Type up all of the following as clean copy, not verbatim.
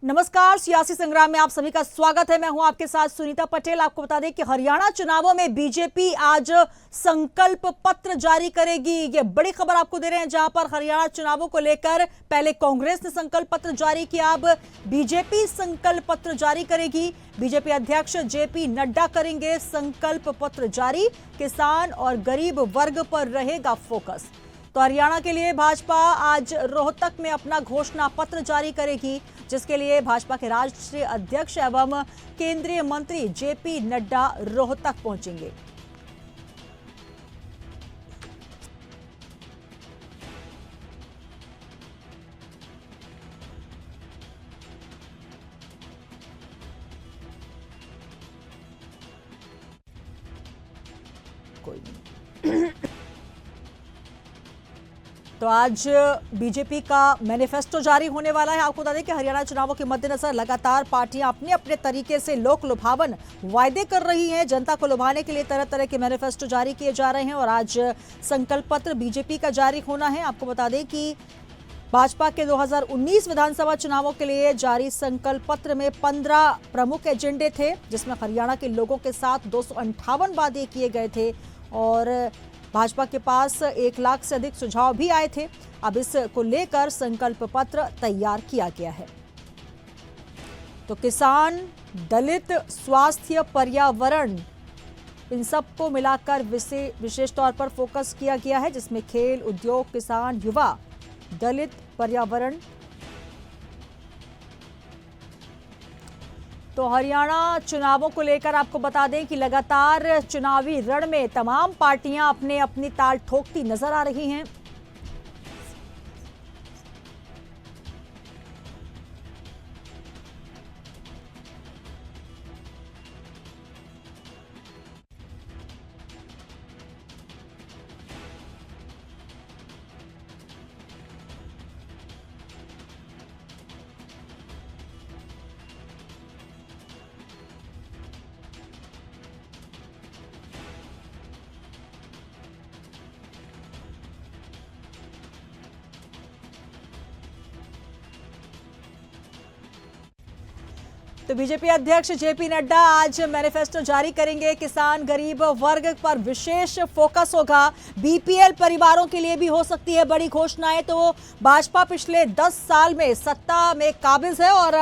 नमस्कार, सियासी संग्राम में आप सभी का स्वागत है। मैं हूं आपके साथ सुनीता पटेल। आपको बता दें कि हरियाणा चुनावों में बीजेपी आज संकल्प पत्र जारी करेगी। ये बड़ी खबर आपको दे रहे हैं, जहां पर हरियाणा चुनावों को लेकर पहले कांग्रेस ने संकल्प पत्र जारी किया, अब बीजेपी संकल्प पत्र जारी करेगी। बीजेपी अध्यक्ष जेपी नड्डा करेंगे संकल्प पत्र जारी। किसान और गरीब वर्ग पर रहेगा फोकस। तो हरियाणा के लिए भाजपा आज रोहतक में अपना घोषणा पत्र जारी करेगी, जिसके लिए भाजपा के राष्ट्रीय अध्यक्ष एवं केंद्रीय मंत्री जेपी नड्डा रोहतक पहुंचेंगे। कोई नहीं। तो आज बीजेपी का मैनिफेस्टो जारी होने वाला है। आपको बता दें कि हरियाणा चुनावों के मद्देनजर लगातार पार्टियां अपने अपने तरीके से लोक लुभावन वायदे कर रही हैं। जनता को लुभाने के लिए तरह तरह के मैनिफेस्टो जारी किए जा रहे हैं और आज संकल्प पत्र बीजेपी का जारी होना है। आपको बता दें कि भाजपा के 2019 विधानसभा चुनावों के लिए जारी संकल्प पत्र में 15 प्रमुख एजेंडे थे, जिसमें हरियाणा के लोगों के साथ 258 वादे किए गए थे और भाजपा के पास 1 लाख से अधिक सुझाव भी आए थे। अब इसको लेकर संकल्प पत्र तैयार किया गया है। तो किसान, दलित, स्वास्थ्य, पर्यावरण, इन सबको मिलाकर विशेष तौर पर फोकस किया गया है, जिसमें खेल, उद्योग, किसान, युवा, दलित, पर्यावरण। तो हरियाणा चुनावों को लेकर आपको बता दें कि लगातार चुनावी रण में तमाम पार्टियां अपने अपनी ताल ठोकती नजर आ रही हैं। तो बीजेपी अध्यक्ष जेपी नड्डा आज मैनिफेस्टो जारी करेंगे। किसान, गरीब वर्ग पर विशेष फोकस होगा। बीपीएल परिवारों के लिए भी हो सकती है बड़ी घोषणाएं। तो भाजपा पिछले 10 साल में सत्ता में काबिज है और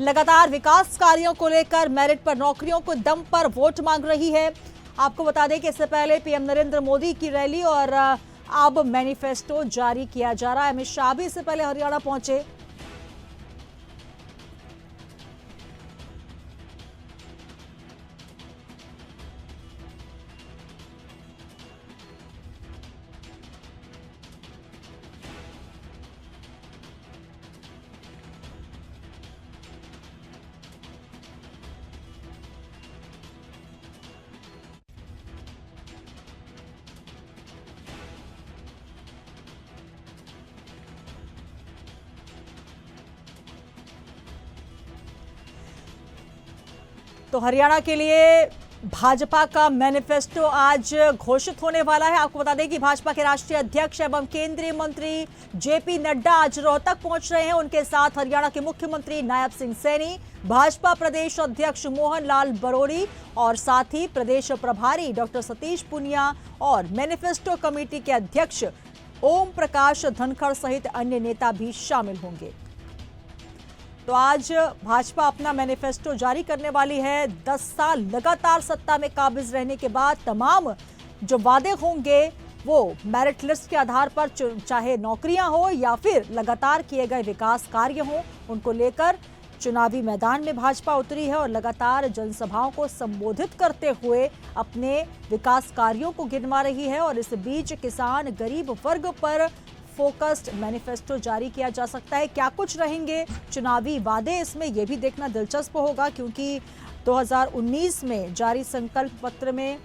लगातार विकास कार्यों को लेकर मेरिट पर नौकरियों को दम पर वोट मांग रही है। आपको बता दें कि इससे पहले पीएम नरेंद्र मोदी की रैली और अब मैनिफेस्टो जारी किया जा रहा है। अमित शाह भी इससे पहले हरियाणा पहुंचे। तो हरियाणा के लिए भाजपा का मैनिफेस्टो आज घोषित होने वाला है। आपको बता दें कि भाजपा के राष्ट्रीय अध्यक्ष एवं केंद्रीय मंत्री जेपी नड्डा आज रोहतक पहुंच रहे हैं। उनके साथ हरियाणा के मुख्यमंत्री नायब सिंह सैनी, भाजपा प्रदेश अध्यक्ष मोहन लाल बरोड़ी और साथ ही प्रदेश प्रभारी डॉक्टर सतीश पुनिया और मैनिफेस्टो कमेटी के अध्यक्ष ओम प्रकाश धनखड़ सहित अन्य नेता भी शामिल होंगे। तो आज भाजपा अपना मैनिफेस्टो जारी करने वाली है। 10 साल लगातार सत्ता में काबिज रहने के बाद तमाम जो वादे होंगे वो मेरिट लिस्ट के आधार पर, चाहे नौकरियां हो या फिर लगातार किए गए विकास कार्य हो, उनको लेकर चुनावी मैदान में भाजपा उतरी है और लगातार जनसभाओं को संबोधित करते हुए अपने विकास कार्यों को गिनवा रही है। और इस बीच किसान, गरीब वर्ग पर फोकस्ड मैनिफेस्टो जारी किया जा सकता है। क्या कुछ रहेंगे चुनावी वादे, इसमें यह भी देखना दिलचस्प होगा, क्योंकि 2019 में जारी संकल्प पत्र में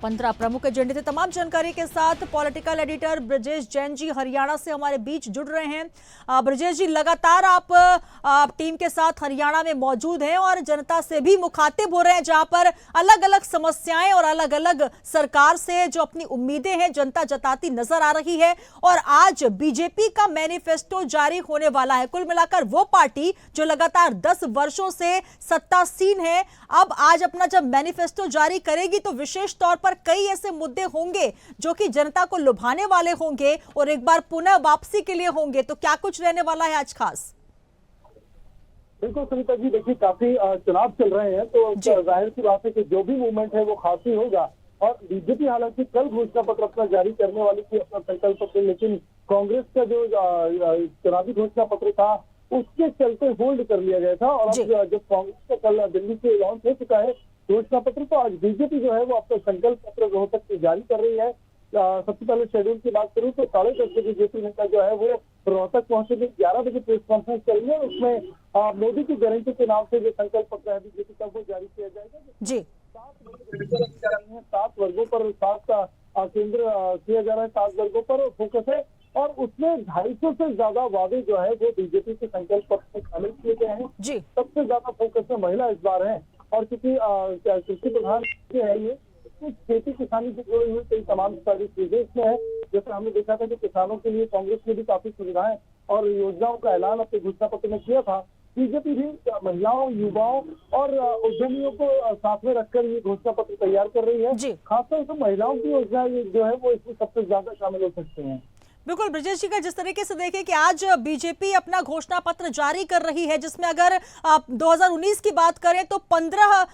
15 प्रमुख एजेंडे थे। तमाम जानकारी के साथ पॉलिटिकल एडिटर ब्रजेश जैन जी हरियाणा से हमारे बीच जुड़ रहे हैं। ब्रजेश जी, लगातार आप टीम के साथ हरियाणा में मौजूद हैं और जनता से भी मुखातिब हो रहे हैं, जहां पर अलग अलग समस्याएं और अलग अलग सरकार से जो अपनी उम्मीदें हैं जनता जताती नजर आ रही है। और आज बीजेपी का मैनिफेस्टो जारी होने वाला है। कुल मिलाकर वो पार्टी जो लगातार 10 वर्षों से सत्तासीन है, अब आज अपना जब मैनिफेस्टो जारी करेगी तो विशेष तौर पर कई ऐसे मुद्दे होंगे जो कि जनता को लुभाने वाले होंगे और एक बार पुनः वापसी के लिए होंगे। तो क्या कुछ रहने वाला है आज खास? बिल्कुल सुनीता जी, देखिए काफी चुनाव चल रहे हैं तो जाहिर सी बात है कि जो भी मूवमेंट है वो खास ही होगा। और बीजेपी हालांकि कल घोषणा पत्र अपना जारी करने वाली थी, अपना संकल्प पत्र, लेकिन कांग्रेस का जो चुनावी घोषणा पत्र था उसके चलते होल्ड कर लिया गया था। और अब जब कांग्रेस का कल दिल्ली से लॉन्च हो चुका है घोषणा पत्र, तो आज बीजेपी जो है वो अपना संकल्प पत्र रोहतक से जारी कर रही है। सबसे पहले शेड्यूल की बात करूं तो 10:30 बजे जेपी नड्डा जो है वो रोहतक पहुंचेंगे। 11 बजे प्रेस कॉन्फ्रेंस करेंगे। उसमें मोदी की गारंटी के नाम से जो संकल्प पत्र है बीजेपी का वो जारी किया जाएगा जी। 7 वर्गों पर 7 केंद्र किया जा रहा है, 7 वर्गों पर फोकस है और उसमें 250 से ज्यादा वादे जो है वो बीजेपी के संकल्प पत्र में शामिल किए गए हैं। सबसे ज्यादा फोकस में महिला इस बार है और क्योंकि कृषि प्रधान है ये, खेती किसानी से जुड़ी हुई कई तमाम सारी चीजें इसमें है। जैसे हमने देखा था कि किसानों के लिए कांग्रेस ने भी काफी सुविधाएं और योजनाओं का ऐलान अपने घोषणा पत्र में किया था। बीजेपी भी महिलाओं, युवाओं और उद्यमियों को साथ में रखकर ये घोषणा पत्र तैयार कर रही है। खासतौर से महिलाओं की योजना जो है वो इसमें सबसे ज्यादा शामिल हो सकते हैं। बिल्कुल ब्रजेश जी का जिस तरीके से देखें कि आज बीजेपी अपना घोषणा पत्र जारी कर रही है, जिसमें अगर आप 2019 की बात करें तो 15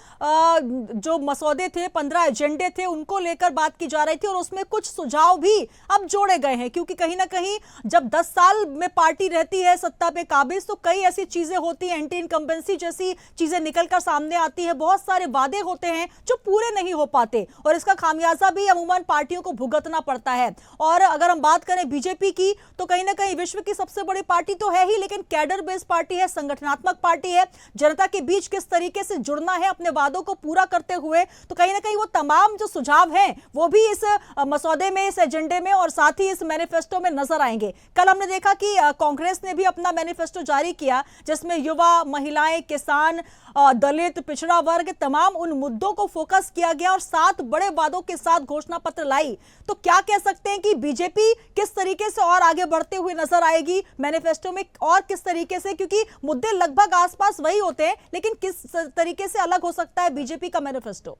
जो मसौदे थे, 15 एजेंडे थे, उनको लेकर बात की जा रही थी और उसमें कुछ सुझाव भी अब जोड़े गए हैं। क्योंकि कहीं ना कहीं जब 10 साल में पार्टी रहती है सत्ता पे काबिज, तो कई ऐसी चीजें होती हैं, एंटी इनकम्बेंसी जैसी चीजें निकलकर सामने आती है, बहुत सारे वादे होते हैं जो पूरे नहीं हो पाते और इसका खामियाजा भी अमूमन पार्टियों को भुगतना पड़ता है। और अगर हम बात करें बीजेपी की तो कहीं ना कहीं विश्व की सबसे बड़ी पार्टी तो है ही, लेकिन कैडर बेस्ड पार्टी है, संगठनात्मक पार्टी है। जनता के बीच किस तरीके से जुड़ना है अपने वादों को पूरा करते हुए, तो कहीं ना कहीं वो तमाम जो सुझाव हैं वो भी इस मसौदे में, इस एजेंडे में और साथ ही इस मैनिफेस्टो में नजर आएंगे। कल हमने देखा कि कांग्रेस ने भी अपना मैनिफेस्टो जारी किया जिसमें युवा, महिलाएं, किसान, दलित, पिछड़ा वर्ग, तमाम उन मुद्दों को फोकस किया गया और 7 बड़े वादों के साथ घोषणा पत्र लाई। तो क्या कह सकते हैं कि बीजेपी किस तरीके से और आगे बढ़ते हुए नजर आएगी मैनिफेस्टो में और किस तरीके से, क्योंकि मुद्दे लगभग आसपास वही होते हैं, लेकिन किस तरीके से अलग हो सकता है बीजेपी का मैनिफेस्टो?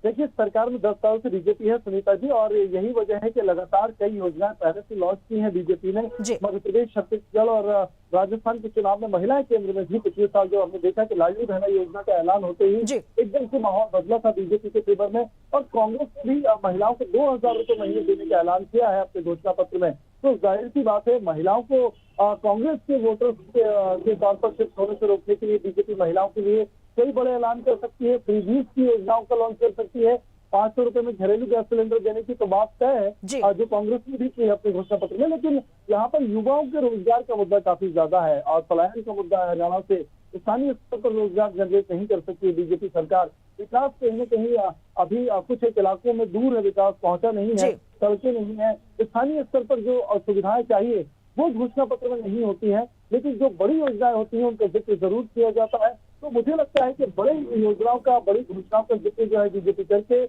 देखिए, सरकार में 10 साल से बीजेपी है सुनीता जी, और यही वजह है कि लगातार कई योजनाएं पहले से लॉन्च की हैं बीजेपी ने। मध्य प्रदेश, छत्तीसगढ़ और राजस्थान के चुनाव में महिलाएं केंद्र में भी पिछले साल जो हमने देखा कि लाडली बहना योजना का ऐलान होते ही एकदम से माहौल बदला था बीजेपी के फेवर में। और कांग्रेस ने भी महिलाओं को 2000 रुपए महीने देने का ऐलान किया है अपने घोषणा पत्र में। तो जाहिर सी बात है महिलाओं को कांग्रेस के वोटर्स के तौर पर शिफ्ट होने से रोकने के लिए बीजेपी महिलाओं के लिए कई बड़े ऐलान कर सकती है। फ्रीबीज की योजनाओं का लॉन्च कर सकती है। 500 रुपए में घरेलू गैस सिलेंडर देने की तो बात तय है जो कांग्रेस ने भी की है अपने घोषणा पत्र में। लेकिन यहाँ पर युवाओं के रोजगार का मुद्दा काफी ज्यादा है और पलायन का मुद्दा है। हरियाणा से स्थानीय स्तर पर रोजगार जनरेट नहीं कर सकती है बीजेपी सरकार। विकास कहीं न कहीं अभी कुछ एक इलाकों में दूर है, विकास पहुंचा नहीं है, सड़कें नहीं है। स्थानीय स्तर पर जो सुविधाएं चाहिए वो घोषणा पत्र में नहीं होती है, लेकिन जो बड़ी योजनाएं होती हैं उनका जिक्र जरूर किया जाता है। तो मुझे लगता है कि बड़ी योजनाओं का, बड़ी घोषणाओं का जिक्र जो है बीजेपी करके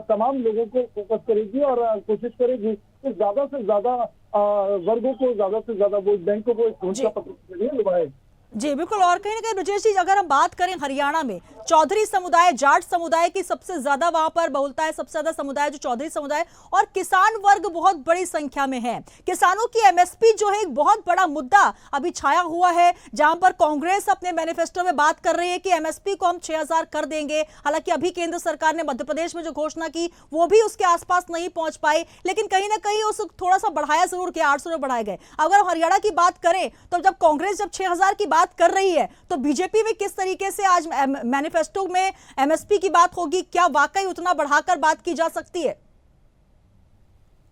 तमाम लोगों को फोकस करेगी और कोशिश करेगी कि ज्यादा से ज्यादा वर्गों को, ज्यादा से ज्यादा वोट बैंकों को इस घोषणा पत्र के जरिए लुभाए। जी बिल्कुल। और कहीं ना कहीं ब्रजेश जी, अगर हम बात करें हरियाणा में चौधरी समुदाय, जाट समुदाय की सबसे ज्यादा वहां पर बहुलता है, सबसे ज्यादा समुदाय जो चौधरी समुदाय, और किसान वर्ग बहुत बड़ी संख्या में है। किसानों की एमएसपी जो है एक बहुत बड़ा मुद्दा अभी छाया हुआ है, जहां पर कांग्रेस अपने मैनिफेस्टो में बात कर रही है कि एमएसपी को हम 6000 कर देंगे। हालांकि अभी केंद्र सरकार ने मध्य प्रदेश में जो घोषणा की वो भी उसके आसपास नहीं पहुंच पाई, लेकिन कहीं ना कहीं उस थोड़ा सा बढ़ाया जरूर किया, 800 में बढ़ाए गए। अगर हम हरियाणा की बात करें तो जब कांग्रेस 6000 की बात कर रही है तो बीजेपी में किस तरीके से आज मैनिफेस्टो में एमएसपी की बात होगी? क्या वाकई उतना बढ़ाकर बात की जा सकती है?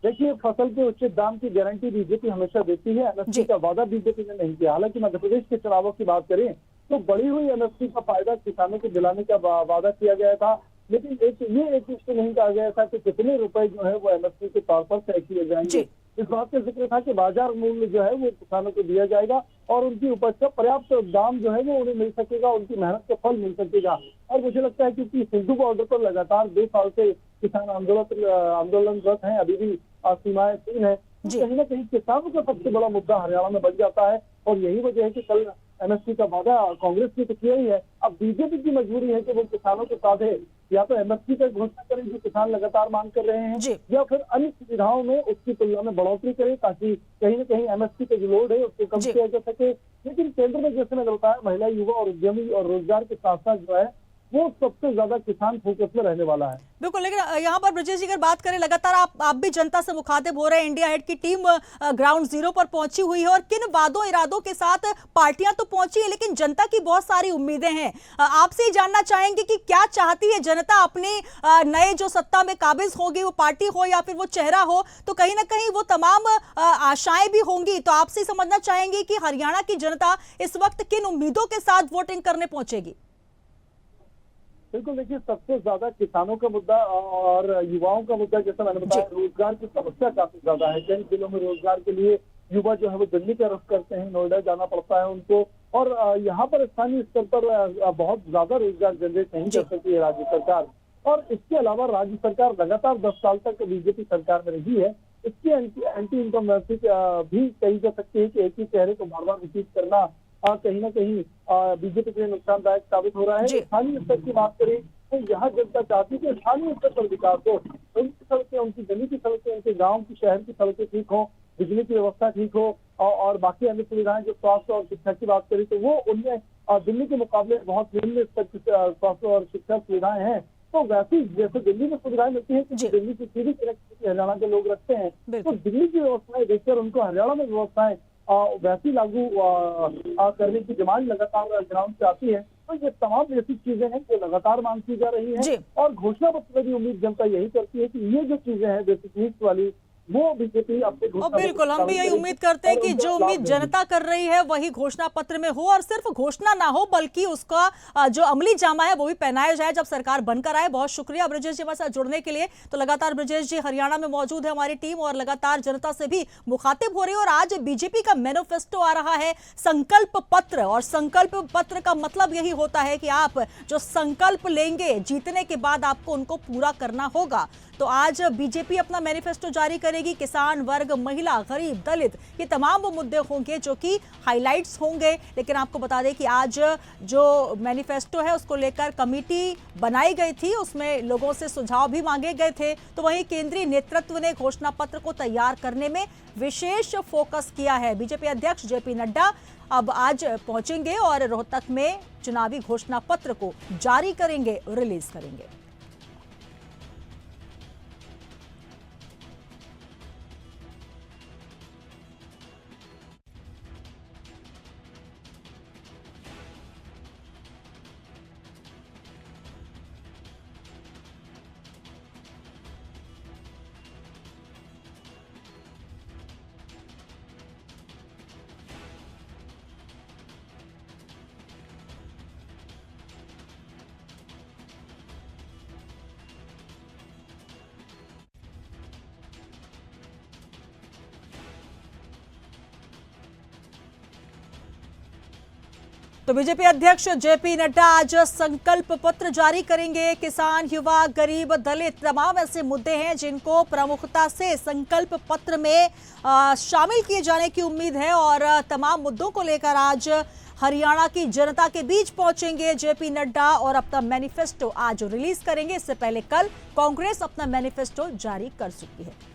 देखिए, फसल के उचित दाम की गारंटी बीजेपी हमेशा देती है। एमएसपी का वादा बीजेपी ने नहीं किया। हालांकि मध्य प्रदेश के चुनावों की बात करें तो बढ़ी हुई एमएसपी का फायदा किसानों को दिलाने का वादा किया गया था। लेकिन एक इश्यू नहीं कहा गया था कि कितने रुपए जो है वो एमएसपी के तौर पर तय किए जाएंगे। इस बात का जिक्र था कि बाजार मूल्य जो है वो किसानों को दिया जाएगा और उनकी उपज का पर्याप्त दाम जो है वो उन्हें मिल सकेगा, उनकी मेहनत का फल मिल सकेगा। और मुझे लगता है क्योंकि सिंधु बॉर्डर पर लगातार 2 साल से किसान आंदोलनरत हैं, अभी भी सीमाएं सील है, कहीं ना कहीं किसानों का सबसे बड़ा मुद्दा हरियाणा में बन जाता है। और यही वजह है कि कल एमएसपी का वादा कांग्रेस ने तो किया ही है, अब बीजेपी की मजबूरी है कि वो किसानों के साथ है, या तो एमएसपी का घोषणा करें जो किसान लगातार मांग कर रहे हैं, या फिर अन्य सुविधाओं में उसकी तुलना में बढ़ोतरी करें ताकि कहीं ना कहीं एमएसपी का जो लोड है उसको कम किया जा सके। लेकिन केंद्र में जैसे मैंने बताया, महिला, युवा और उद्यमी और रोजगार के साथ साथ जो है वो सबसे ज्यादा किसान फोकस में रहने वाला है। बिल्कुल, लेकिन यहाँ पर ब्रजेश जी अगर बात करें, लगातार आप भी जनता से मुखातिब हो रहे हैं, इंडिया हेड की टीम ग्राउंड जीरो पर पहुंची हुई है और किन वादों इरादों के साथ पार्टियां तो पहुंची है, लेकिन जनता की बहुत सारी उम्मीदें हैं। आपसे ही जानना चाहेंगे कि क्या चाहती है जनता अपने नए जो सत्ता में काबिज होगी, वो पार्टी हो या फिर वो चेहरा हो, तो कहीं ना कहीं वो तमाम आशाएं भी होंगी। तो आपसे ही समझना चाहेंगे कि हरियाणा की जनता इस वक्त किन उम्मीदों के साथ वोटिंग करने पहुंचेगी। बिल्कुल, देखिए सबसे ज्यादा किसानों का मुद्दा और युवाओं का मुद्दा, जैसा मैंने बताया, रोजगार की समस्या काफी ज्यादा है। कई जिलों में रोजगार के लिए युवा जो है वो दिल्ली का रुख करते हैं, नोएडा जाना पड़ता है उनको, और यहाँ पर स्थानीय स्तर पर बहुत ज्यादा रोजगार जनरेट नहीं कर सकती है राज्य सरकार। और इसके अलावा राज्य सरकार लगातार 10 साल तक बीजेपी सरकार में रही है, इसकी एंटी इनकम्बेंसी भी कही जा सकती है कि एक ही चेहरे को बार बार रिपीट करना कहीं ना कहीं बीजेपी के लिए नुकसानदायक साबित हो रहा है। स्थानीय स्तर की बात करें तो यहाँ जनता चाहती है कि स्थानीय स्तर पर विकास हो, उनकी सड़कें, उनकी गली की सड़कें, उनके गांव की, शहर की सड़कें ठीक हो, बिजली की व्यवस्था ठीक हो और बाकी अन्य सुविधाएं, जो स्वास्थ्य और शिक्षा की बात करें तो वो उनमें दिल्ली के मुकाबले बहुत निम्न स्तर की स्वास्थ्य और शिक्षा सुविधाएं हैं। तो वैसी जैसे दिल्ली में सुविधाएं मिलती है कि दिल्ली की सीधी कनेक्टिविटी हरियाणा के लोग रखते हैं, तो दिल्ली की व्यवस्थाएं देखकर उनको हरियाणा में व्यवस्थाएं वैसी लागू करने की डिमांड लगातार ग्राउंड से आती है। तो ये तमाम बेसिक चीजें हैं जो लगातार मांग की जा रही है और घोषणा पत्र में भी उम्मीद जनता यही करती है कि ये जो चीजें हैं बेसिक नीड्स वाली, वो बीजेपी अपने बिल्कुल, हम भी यही उम्मीद करते हैं कि जो उम्मीद जनता कर रही है वही घोषणा पत्र में हो, और सिर्फ घोषणा ना हो बल्कि उसका जो अमली जामा है वो भी पहनाया जाए जब सरकार बनकर आए। बहुत शुक्रिया ब्रजेश जी हमारे साथ जुड़ने के लिए। तो लगातार ब्रजेश जी हरियाणा में मौजूद है हमारी टीम और लगातार जनता से भी मुखातिब हो रही है। और आज बीजेपी का मैनिफेस्टो आ रहा है, संकल्प पत्र, और संकल्प पत्र का मतलब यही होता है कि आप जो संकल्प लेंगे जीतने के बाद आपको उनको पूरा करना होगा। तो आज बीजेपी अपना मैनिफेस्टो जारी करेगी। किसान वर्ग, महिला, गरीब, दलित, ये तमाम वो मुद्दे होंगे जो कि हाइलाइट्स होंगे। लेकिन आपको बता दें कि आज जो मैनिफेस्टो है उसको लेकर कमेटी बनाई गई थी, उसमें लोगों से सुझाव भी मांगे गए थे। तो वहीं केंद्रीय नेतृत्व ने घोषणा पत्र को तैयार करने में विशेष फोकस किया है। बीजेपी अध्यक्ष जेपी नड्डा अब आज पहुंचेंगे और रोहतक में चुनावी घोषणा पत्र को जारी करेंगे, रिलीज करेंगे। तो बीजेपी अध्यक्ष जेपी नड्डा आज संकल्प पत्र जारी करेंगे। किसान, युवा, गरीब, दलित, तमाम ऐसे मुद्दे हैं जिनको प्रमुखता से संकल्प पत्र में शामिल किए जाने की उम्मीद है और तमाम मुद्दों को लेकर आज हरियाणा की जनता के बीच पहुंचेंगे जेपी नड्डा और अपना मैनिफेस्टो आज रिलीज करेंगे। इससे पहले कल कांग्रेस अपना मैनिफेस्टो जारी कर चुकी है।